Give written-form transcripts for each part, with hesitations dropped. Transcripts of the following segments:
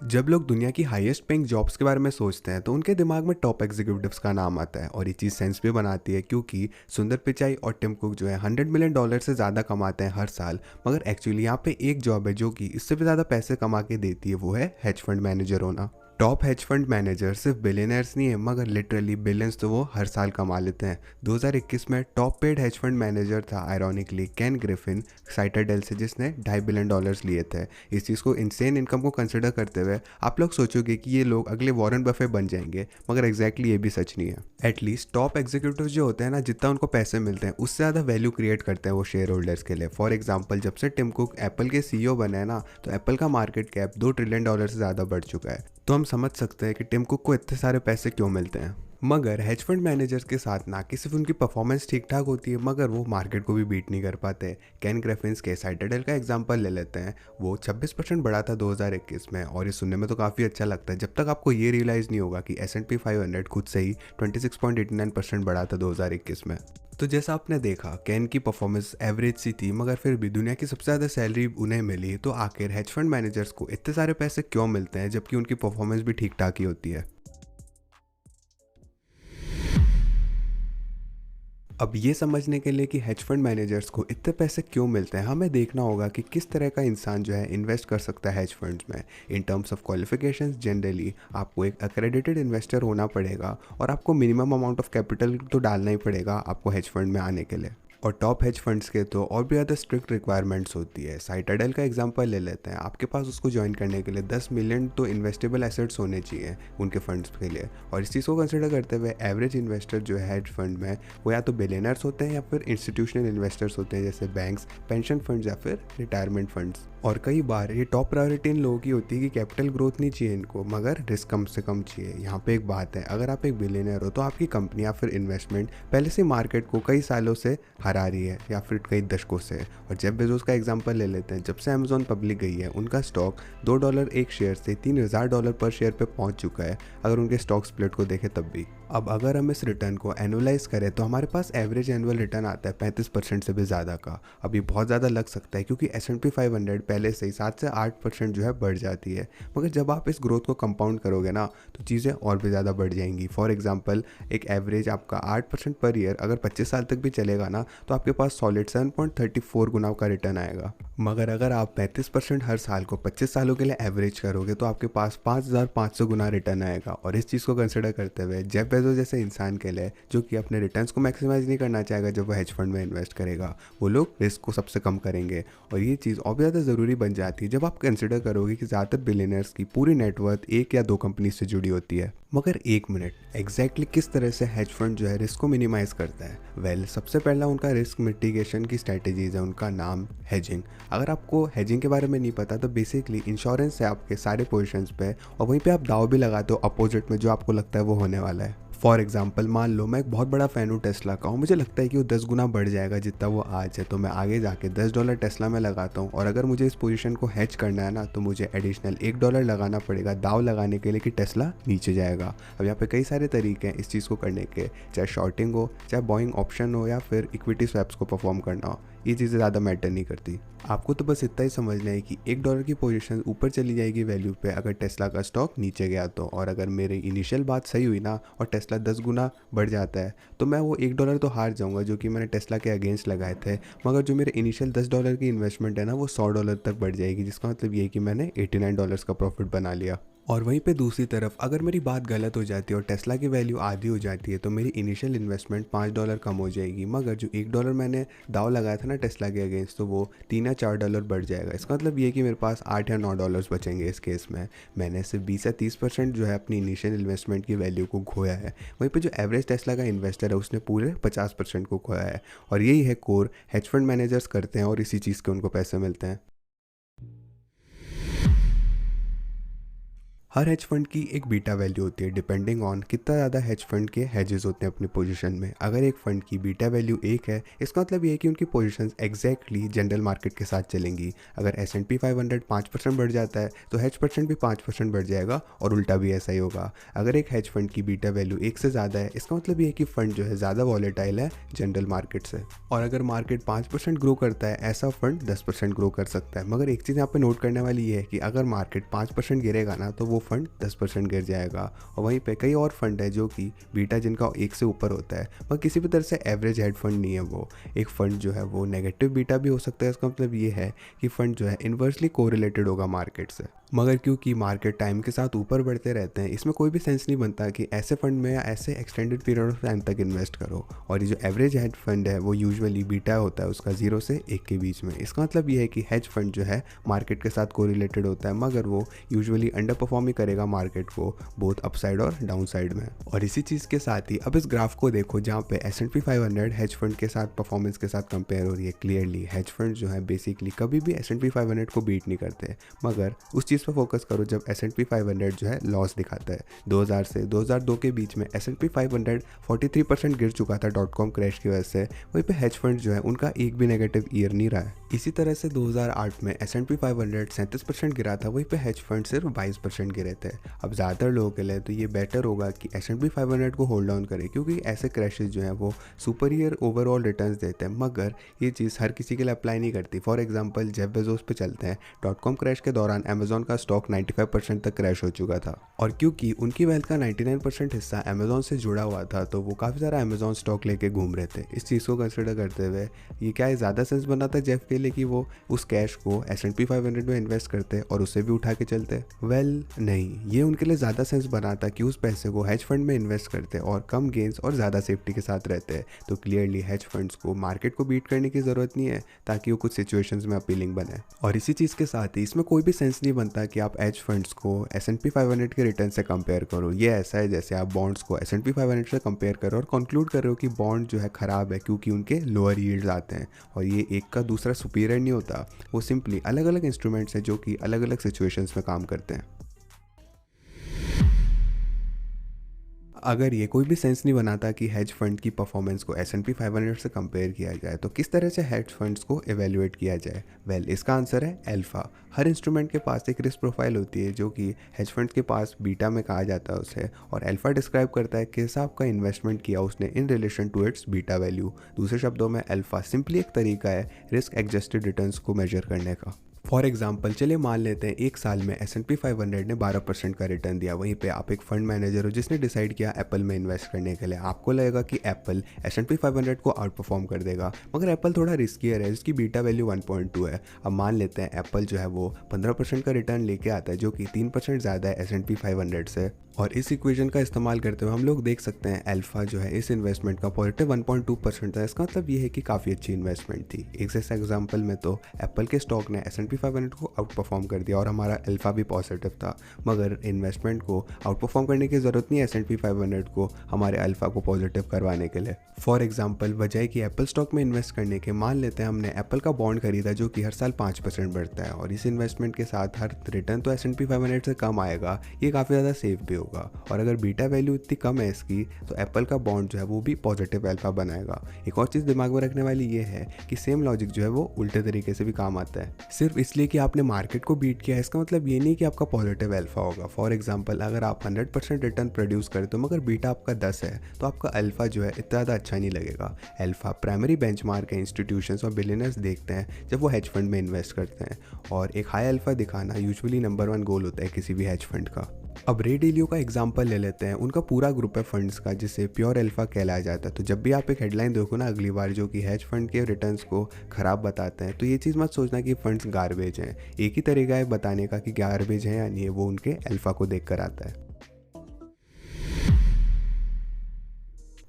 जब लोग दुनिया की हाईएस्ट पेइंग जॉब्स के बारे में सोचते हैं तो उनके दिमाग में टॉप एग्जीक्यूटिव्स का नाम आता है और ये चीज़ सेंस भी बनाती है क्योंकि सुंदर पिचाई और टिम कुक जो है $100 मिलियन से ज़्यादा कमाते हैं हर साल। मगर एक्चुअली यहाँ पे एक जॉब है जो कि इससे भी ज़्यादा पैसे कमा के देती है, वो है हेज फंड मैनेजर होना। टॉप हेज फंड मैनेजर सिर्फ बिलियनर्स नहीं है, मगर लिटरली बिलियंस तो वो हर साल कमा लेते हैं। 2021 में top paid hedge fund manager था आयरॉनिकली कैन ग्रिफिन साइटाडेल से, जिसने $2.5 बिलियन लिए थे। इस चीज़ को इंसेन इनकम को कंसिडर करते हुए आप लोग सोचोगे कि ये लोग अगले वॉरेन बफे बन जाएंगे, मगर एग्जैक्टली ये भी सच नहीं है। एटलीस्ट टॉप एग्जीक्यूटिव जो होते हैं ना, जितना उनको पैसे मिलते हैं उससे ज़्यादा वैल्यू क्रिएट करते हैं वो शेयर होल्डर्स के लिए। फॉर एग्जाम्पल, जब से टिम कुक एप्पल के सीईओ बने हैं ना, तो एप्पल का मार्केट कैप $2 ट्रिलियन से ज़्यादा बढ़ चुका है। तो हम समझ सकते हैं कि टिम कुक को इतने सारे पैसे क्यों मिलते हैं। मगर हेज फंड मैनेजर्स के साथ ना कि सिर्फ उनकी परफॉर्मेंस ठीक ठाक होती है, मगर वो मार्केट को भी बीट नहीं कर पाते। कैन ग्रिफिन्स के साइटाडेल का एग्जांपल ले लेते हैं। वो 26% बढ़ा था 2021 में, और ये सुनने में तो काफ़ी अच्छा लगता है जब तक आपको ये रियलाइज़ नहीं होगा कि S&P 500 खुद से ही 26.89% बढ़ा था 2021 में। तो जैसा आपने देखा, कैन की परफॉर्मेंस एवरेज सी थी, मगर फिर भी दुनिया की सबसे ज़्यादा सैलरी उन्हें मिली। तो आखिर हेज फंड मैनेजर्स को इतने सारे पैसे क्यों मिलते हैं जबकि उनकी परफॉर्मेंस भी ठीक ठाक ही होती है। अब ये समझने के लिए कि हेज फंड मैनेजर्स को इतने पैसे क्यों मिलते हैं, हमें देखना होगा कि किस तरह का इंसान जो है इन्वेस्ट कर सकता है हेज फंड्स में। In terms of qualifications, generally आपको एक अक्रेडिटेड इन्वेस्टर होना पड़ेगा और आपको मिनिमम अमाउंट ऑफ कैपिटल तो डालना ही पड़ेगा आपको हेज फंड में आने के लिए। और टॉप हेज फंड्स के तो और भी ज़्यादा स्ट्रिक्ट रिक्वायरमेंट्स होती है। साइटाडेल का एग्जांपल ले लेते हैं। आपके पास उसको ज्वाइन करने के लिए 10 मिलियन तो इन्वेस्टेबल एसेट्स होने चाहिए उनके फंड्स के लिए। और इस चीज़ को कंसिडर करते हुए एवरेज इन्वेस्टर जो है हेज फंड में, वो या तो बिलियनर्स होते हैं या फिर इंस्टीट्यूशनल इन्वेस्टर्स होते हैं, जैसे बैंक्स, पेंशन फंड्स या फिर रिटायरमेंट फंड्स। और कई बार ये टॉप प्रायोरिटी इन लोगों की होती है कि कैपिटल ग्रोथ नहीं चाहिए इनको, मगर रिस्क कम से कम चाहिए। यहाँ पे एक बात है, अगर आप एक बिलियनर हो तो आपकी कंपनी या फिर इन्वेस्टमेंट पहले से मार्केट को कई सालों से हरा रही है या फिर कई दशकों से। और जेफ बेजोस का एग्जांपल ले लेते हैं। जब से अमेजोन पब्लिक गई है, उनका स्टॉक $2 एक शेयर से $3000 पर शेयर पे पहुंच चुका है, अगर उनके स्टॉक स्प्लिट को देखें तब भी। अब अगर हम इस रिटर्न को एनुअलाइज करें तो हमारे पास एवरेज एनुअल रिटर्न आता है 35% से भी ज़्यादा का। अब ये बहुत ज़्यादा लग सकता है क्योंकि S&P 500 पहले से ही 7 से 8% जो है बढ़ जाती है, मगर जब आप इस ग्रोथ को कंपाउंड करोगे ना, तो चीज़ें और भी ज़्यादा बढ़ जाएंगी। फॉर एग्जांपल, एक एवरेज आपका 8% पर ईयर अगर 25 साल तक भी चलेगा ना, तो आपके पास सॉलिड 7.34 गुना का रिटर्न आएगा। मगर अगर आप 35% हर साल को 25 सालों के लिए एवरेज करोगे तो आपके पास 5500 गुना रिटर्न आएगा। और इस चीज़ को कंसिडर करते हुए जेफ बेजोस जैसे इंसान के लिए, जो कि अपने रिटर्न्स को मैक्सिमाइज नहीं करना चाहेगा जब वो हेज फंड में इन्वेस्ट करेगा, वो लोग रिस्क को सबसे कम करेंगे। और ये चीज़ और भी ज़्यादा ज़रूरी बन जाती है जब आप कंसिडर करोगे कि ज़्यादातर बिलियनर्स की पूरी नेटवर्थ एक या दो कंपनी से जुड़ी होती है। मगर एक मिनट, एग्जैक्टली किस तरह से हेज फंड जो है रिस्क को मिनिमाइज करता है? वेल, सबसे पहला उनका रिस्क मिटिगेशन की स्ट्रैटेजीज है, उनका नाम हेजिंग। अगर आपको हेजिंग के बारे में नहीं पता तो बेसिकली इंश्योरेंस है आपके सारे पोजीशंस पे, और वहीं पे आप दाव भी लगाते हो अपोजिट में जो आपको लगता है वो होने वाला है। फॉर एग्जाम्पल, मान लो मैं एक बहुत बड़ा फ़ैन हूँ टेस्ला का हूँ, मुझे लगता है कि वो 10 गुना बढ़ जाएगा जितना वो आज है, तो मैं आगे जाके $10 टेस्ला में लगाता हूँ। और अगर मुझे इस पोजीशन को हेज करना है ना, तो मुझे एडिशनल $1 लगाना पड़ेगा दाव लगाने के लिए कि टेस्ला नीचे जाएगा। अब यहाँ पे कई सारे तरीके हैं इस चीज़ को करने के, चाहे शॉर्टिंग हो, चाहे बॉइंग ऑप्शन हो, या फिर इक्विटी स्वैप्स को परफॉर्म करना हो। ये चीज़ें ज़्यादा मैटर नहीं करती। आपको तो बस इतना ही समझना है कि $1 की पोजीशन ऊपर चली जाएगी वैल्यू पे अगर टेस्ला का स्टॉक नीचे गया तो। और अगर मेरी इनिशियल बात सही हुई ना और टेस्ला 10 गुना बढ़ जाता है, तो मैं वो $1 तो हार जाऊंगा जो कि मैंने टेस्ला के अगेंस्ट लगाए थे, मगर जो मेरे इनिशियल $10 की इन्वेस्टमेंट है ना, वो $100 तक बढ़ जाएगी, जिसका मतलब ये है कि मैंने $89 का प्रॉफिट बना लिया। और वहीं पे दूसरी तरफ अगर मेरी बात गलत हो जाती है और टेस्ला की वैल्यू आधी हो जाती है, तो मेरी इनिशियल इन्वेस्टमेंट $5 कम हो जाएगी, मगर जो $1 मैंने दाव लगाया था ना टेस्ला के अगेंस्ट, तो वो $3 या $4 बढ़ जाएगा। इसका मतलब ये है कि मेरे पास $8 या $9 बचेंगे। इस केस में मैंने सिर्फ 20 या 30% जो है अपनी इनिशियल इन्वेस्टमेंट की वैल्यू को खोया है। वहीं पर जो एवरेज टेस्ला का इन्वेस्टर है उसने पूरे 50% को खोया है। और यही है कोर हेज फंड मैनेजर्स करते हैं और इसी चीज़ के उनको पैसे मिलते हैं। हर हेज फंड की एक बीटा वैल्यू होती है डिपेंडिंग ऑन कितना ज़्यादा हेज फंड के हेजेस होते हैं अपनी पोजीशन में। अगर एक फंड की बीटा वैल्यू 1 है, इसका मतलब ये है कि उनकी पोजीशंस एग्जैक्टली जनरल मार्केट के साथ चलेंगी। अगर S&P 500 5% बढ़ जाता है तो हेज परसेंट भी 5% बढ़ जाएगा और उल्टा भी ऐसा ही होगा। अगर एक हेज फंड की बीटा वैल्यू 1 से ज़्यादा है, इसका मतलब ये है कि फंड जो है ज़्यादा वॉलेटाइल है जनरल मार्केट से। और अगर मार्केट 5% ग्रो करता है, ऐसा फंड 10% ग्रो कर सकता है। मगर एक चीज़ यहाँ पे नोट करने वाली ये है कि अगर मार्केट 5% गिरेगा ना, तो वो फंड 10% गिर जाएगा। और वहीं पे कई और फंड है जो कि बीटा जिनका 1 से ऊपर होता है, मगर किसी भी तरह से एवरेज हेड फंड नहीं है वो। एक फंड जो है वो नेगेटिव बीटा भी हो सकता है। इसका मतलब ये है कि फंड जो है इन्वर्सली कोरिलेटेड होगा मार्केट से। मगर क्योंकि मार्केट टाइम के साथ ऊपर बढ़ते रहते हैं, इसमें कोई भी सेंस नहीं बनता कि ऐसे फंड में या ऐसे एक्सटेंडेड पीरियड ऑफ टाइम तक इन्वेस्ट करो। और ये जो एवरेज हेज फंड है वो यूजुअली बीटा होता है उसका 0 से 1 के बीच में। इसका मतलब ये है कि हेज फंड जो है मार्केट के साथ कोरिलेटेड होता है, मगर वो यूजुअली अंडर परफॉर्म ही करेगा मार्केट को, बोथ अपसाइड और डाउन साइड में। और इसी चीज़ के साथ ही अब इस ग्राफ को देखो जहाँ पे S&P 500 हेज फंड के साथ परफॉर्मेंस के साथ कंपेयर हो रही है। क्लियरली हेज फंड जो है बेसिकली कभी भी S&P 500 को बीट नहीं करते, मगर उस चीज़ पर फोकस करो जब S&P 500 जो है लॉस दिखाता है। 2000 से 2002 के बीच में S&P 500 43% गिर चुका था .com क्रैश की वजह से। वहीं पे हेज फंड जो है उनका एक भी नेगेटिव ईयर नहीं रहा है। इसी तरह से 2008 में S&P 500 37% गिरा था, वहीं पे हेज फंड सिर्फ 22% गिरे थे। अब ज़्यादातर लोगों के लिए तो ये बेटर होगा कि S&P 500 को होल्ड ऑन करें, क्योंकि ऐसे क्रैशेस जो हैं वो सुपीरियर ओवरऑल रिटर्न्स देते हैं। मगर ये चीज़ हर किसी के लिए अप्लाई नहीं करती। फॉर एग्जांपल जेफ बेजोस पे चलते हैं। .com क्रैश के दौरान अमेजोन का स्टॉक 95% तक क्रैश हो चुका था, और क्योंकि उनकी वेल्थ का 99% हिस्सा अमेजोन से जुड़ा हुआ था, तो वो काफ़ी सारा अमेजोन स्टॉक लेके घूम रहे थे। इस चीज़ को कंसिडर करते हुए ये क्या ज़्यादा सेंस बना था जेफ के लिए कि वो उस कैश को S&P 500 में इन्वेस्ट करते और उसे भी उठा के चलते? वेल नहीं, ये उनके लिए ज़्यादा सेंस बना था कि उस पैसे को हेज फंड में इन्वेस्ट करते और कम गेंस और ज़्यादा सेफ्टी के साथ रहते। तो क्लियरली हेज फंड्स को मार्केट को बीट करने की ज़रूरत नहीं है ताकि वो कुछ सिचुएशंस में अपीलिंग बने। और इसी चीज़ के साथ ही इसमें कोई भी सेंस नहीं बनता कि आप हेज फंड्स को S&P 500 के रिटर्न से कंपेयर करो। ये ऐसा है जैसे आप बॉन्ड्स को S&P 500 से कंपेयर करो और कंक्लूड कर रहे हो कि बॉन्ड जो है ख़राब है क्योंकि उनके लोअर यील्ड्स आते हैं। और ये एक का दूसरा सुपीरियर नहीं होता, वो सिंपली अलग अलग इंस्ट्रूमेंट्स हैं जो कि अलग अलग सिचुएशंस में काम करते हैं। अगर ये कोई भी सेंस नहीं बनाता कि हेज फंड की परफॉर्मेंस को S&P 500 से कंपेयर किया जाए, तो किस तरह से हेज फंड्स को एवेल्युएट किया जाए? वेल, इसका आंसर है अल्फा। हर इंस्ट्रूमेंट के पास एक रिस्क प्रोफाइल होती है जो कि हेज फंड्स के पास बीटा में कहा जाता है उसे, और अल्फा डिस्क्राइब करता है किस आपका इन्वेस्टमेंट किया उसने in relation to its beta value. दूसरे शब्दों में अल्फा सिंपली एक तरीका है रिस्क एडजस्टेड रिटर्न्स को मेजर करने का। फॉर एग्जाम्पल चलिए मान लेते हैं एक साल में S&P 500 ने 12% का रिटर्न दिया। वहीं पे आप एक फंड मैनेजर हो जिसने डिसाइड किया एप्पल में इन्वेस्ट करने के लिए। आपको लगेगा कि एप्पल S&P 500 को आउट परफॉर्म कर देगा, मगर एप्पल थोड़ा रिस्कियर है, जिसकी बीटा वैल्यू 1.2 है। अब मान लेते हैं एप्पल जो है वो 15% का रिटर्न लेके आता है, जो कि 3% ज़्यादा है S&P 500 से। और इस इक्वेशन का इस्तेमाल करते हुए हम लोग देख सकते हैं अल्फा जो है इस इन्वेस्टमेंट का पॉजिटिव 1.2% था। इसका मतलब ये है कि काफ़ी अच्छी इन्वेस्टमेंट थी। एक जैसे एग्जांपल में तो एप्पल के स्टॉक ने S&P 500 को आउट परफॉर्म कर दिया और हमारा अल्फा भी पॉजिटिव था। मगर इन्वेस्टमेंट को आउट परफॉर्म करने की ज़रूरत नहीं है S&P 500 को हमारे अल्फा को पॉजिटिव करवाने के लिए। फॉर एग्जाम्पल बजाय कि एप्पल स्टॉक में इन्वेस्ट करने के, मान लेते हैं हमने एप्पल का बॉन्ड खरीदा जो कि हर साल 5% बढ़ता है, और इस इन्वेस्टमेंट के साथ हर रिटर्न तो S&P 500 से कम आएगा, ये काफ़ी ज़्यादा सेफ भी होगा। और अगर बीटा वैल्यू इतनी कम है इसकी, तो एप्पल का बॉन्ड जो है वो भी पॉजिटिव अल्फा बनाएगा। एक और चीज़ दिमाग में रखने वाली ये है कि सेम लॉजिक जो है वो उल्टे तरीके से भी काम आता है। सिर्फ इसलिए कि आपने मार्केट को बीट किया है, इसका मतलब ये नहीं कि आपका पॉजिटिव अल्फा होगा। फॉर एग्जाम्पल अगर आप 100% रिटर्न प्रोड्यूस करते हो मगर बीटा आपका 10 है, तो आपका अल्फा जो है इतना ज़्यादा अच्छा नहीं लगेगा। अल्फा प्राइमरी बेंचमार्क है, इंस्टीट्यूशंस और बिलियनर्स देखते हैं जब वो हेज फंड में इन्वेस्ट करते हैं, और एक हाई अल्फा दिखाना यूजुअली नंबर 1 गोल होता है किसी भी हेज फंड का। अब रे डेलियो का एग्जांपल ले लेते हैं। उनका पूरा ग्रुप है फंड्स का जिसे प्योर अल्फा कहलाया जाता है। तो जब भी आप एक हेडलाइन देखो ना अगली बार जो कि हेज फंड के रिटर्न्स को ख़राब बताते हैं, तो ये चीज़ मत सोचना कि फंड्स गार्बेज हैं। एक ही तरीका है बताने का कि गार्बेज है या नहीं है, वो उनके अल्फा को देख कर आता है।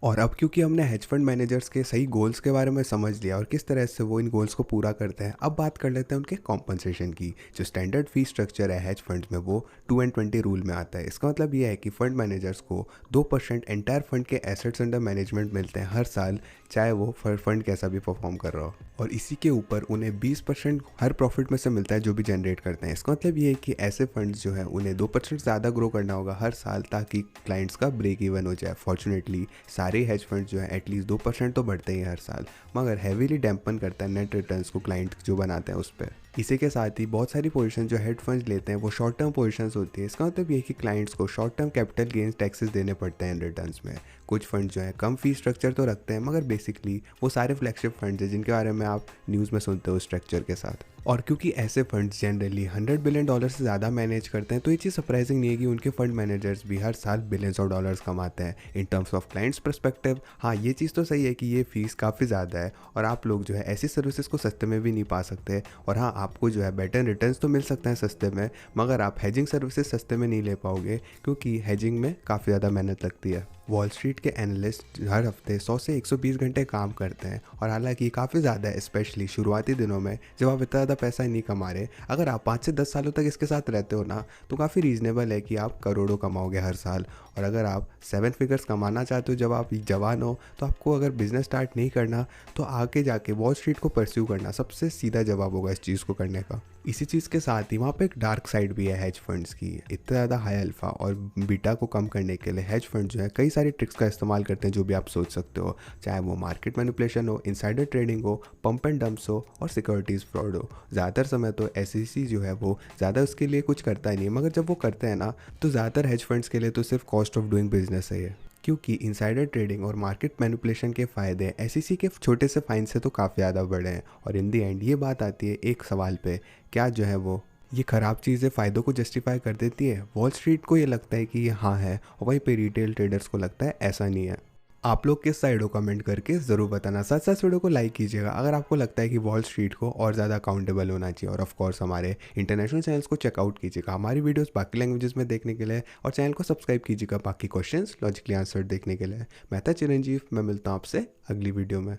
और अब क्योंकि हमने हेज फंड मैनेजर्स के सही गोल्स के बारे में समझ लिया और किस तरह से वो इन गोल्स को पूरा करते हैं, अब बात कर लेते हैं उनके कॉम्पनसेशन की। जो स्टैंडर्ड फी स्ट्रक्चर है हेज फंड्स में वो 2 and 20 रूल में आता है। इसका मतलब ये है कि फंड मैनेजर्स को 2% एंटायर फंड के एसेट्स अंडर मैनेजमेंट मिलते हैं हर साल, चाहे वो फंड कैसा भी परफॉर्म कर रहा हो। और इसी के ऊपर उन्हें 20% हर प्रॉफिट में से मिलता है जो भी जनरेट करते हैं। इसका मतलब ये है कि ऐसे फंड्स जो है उन्हें 2% ज़्यादा ग्रो करना होगा हर साल ताकि क्लाइंट्स का ब्रेक इवन हो जाए। फॉर्चुनेटली सारे हेज फंड्स जो है एटलीस्ट 2% तो बढ़ते ही हैं हर साल, मगर हैवीली डैम्पन करता है नेट रिटर्न्स को क्लाइंट जो बनाते हैं उस पर। इसी के साथ ही बहुत सारी पोजीशन जो हेड फंड्स लेते हैं वो शॉर्ट टर्म पोजीशंस होती है। इसका मतलब ये है कि क्लाइंट्स को short term capital gains taxes देने पड़ते हैं इन रिटर्न्स में। कुछ फंड जो है कम फी स्ट्रक्चर तो रखते हैं, मगर बेसिकली वो सारे फ्लैगशिप फंड्स हैं जिनके बारे में आप न्यूज़ में सुनते हो स्ट्रक्चर के साथ। और क्योंकि ऐसे फंड्स जनरली $100 बिलियन से ज़्यादा मैनेज करते हैं, तो ये चीज़ सरप्राइजिंग नहीं है कि उनके फंड मैनेजर्स भी हर साल बिलियंस ऑफ डॉलर्स कमाते हैं। In terms of clients perspective, हाँ ये चीज़ तो सही है कि ये फीस काफ़ी ज़्यादा है और आप लोग जो है ऐसी सर्विसेज को सस्ते में भी नहीं पा सकते। और हाँ, आपको जो है बेटर रिटर्न्स तो मिल सकते हैं सस्ते में, मगर आप हेजिंग सर्विसेज सस्ते में नहीं ले पाओगे क्योंकि हेजिंग में काफ़ी ज़्यादा मेहनत लगती है। वॉल स्ट्रीट के एनालिस्ट हर हफ्ते 100 से 120 घंटे काम करते हैं और हालांकि काफ़ी ज़्यादा है, स्पेशली शुरुआती दिनों में जब आप इतना ज़्यादा पैसा नहीं कमा रहे। अगर आप 5 से 10 सालों तक इसके साथ रहते हो ना, तो काफ़ी रीज़नेबल है कि आप करोड़ों कमाओगे हर साल। और अगर आप 7 फिगर्स कमाना चाहते हो जब आप जवान हो, तो आपको अगर बिज़नेस स्टार्ट नहीं करना तो आगे जाके वॉल स्ट्रीट को परस्यू करना सबसे सीधा जवाब होगा इस चीज़ को करने का। इसी चीज़ के साथ ही वहाँ पे एक डार्क साइड भी है हेज फंड्स की। इतना ज़्यादा हाई अल्फा और बीटा को कम करने के लिए हेज फंड जो है कई सारे ट्रिक्स का इस्तेमाल करते हैं जो भी आप सोच सकते हो, चाहे वो मार्केट मैनिपुलेशन हो, इनसाइडर ट्रेडिंग हो, पंप एंड डंप्स हो और सिक्योरिटीज़ फ्रॉड हो। ज़्यादातर समय तो SEC जो है वो ज़्यादा उसके लिए कुछ करता ही नहीं, मगर जब वो करते हैं ना तो ज़्यादातर हेज फंड्स के लिए तो सिर्फ कॉस्ट ऑफ डूइंग बिजनेस है ये। क्योंकि इनसाइडर ट्रेडिंग और मार्केट मैनिपुलेशन के फ़ायदे SEC के छोटे से फाइन से तो काफ़ी ज़्यादा बड़े हैं। और इन दी एंड ये बात आती है एक सवाल पे, क्या जो है वो ये ख़राब चीज़ें फ़ायदों को जस्टिफाई कर देती है? वॉल स्ट्रीट को ये लगता है कि ये हाँ है, और वहीं पे रिटेल ट्रेडर्स को लगता है ऐसा नहीं है। आप लोग किस साइड हो कमेंट करके ज़रूर बताना। साथ साथ वीडियो को लाइक कीजिएगा अगर आपको लगता है कि वॉल स्ट्रीट को और ज़्यादा अकाउंटेबल होना चाहिए। और ऑफ कोर्स हमारे इंटरनेशनल चैनल्स को चेकआउट कीजिएगा हमारी वीडियोस बाकी लैंग्वेजेस में देखने के लिए, और चैनल को सब्सक्राइब कीजिएगा बाकी क्वेश्चंस लॉजिकली आंसर देखने के लिए। मैं था चिरंजीव, मैं मिलता हूँ आपसे अगली वीडियो में।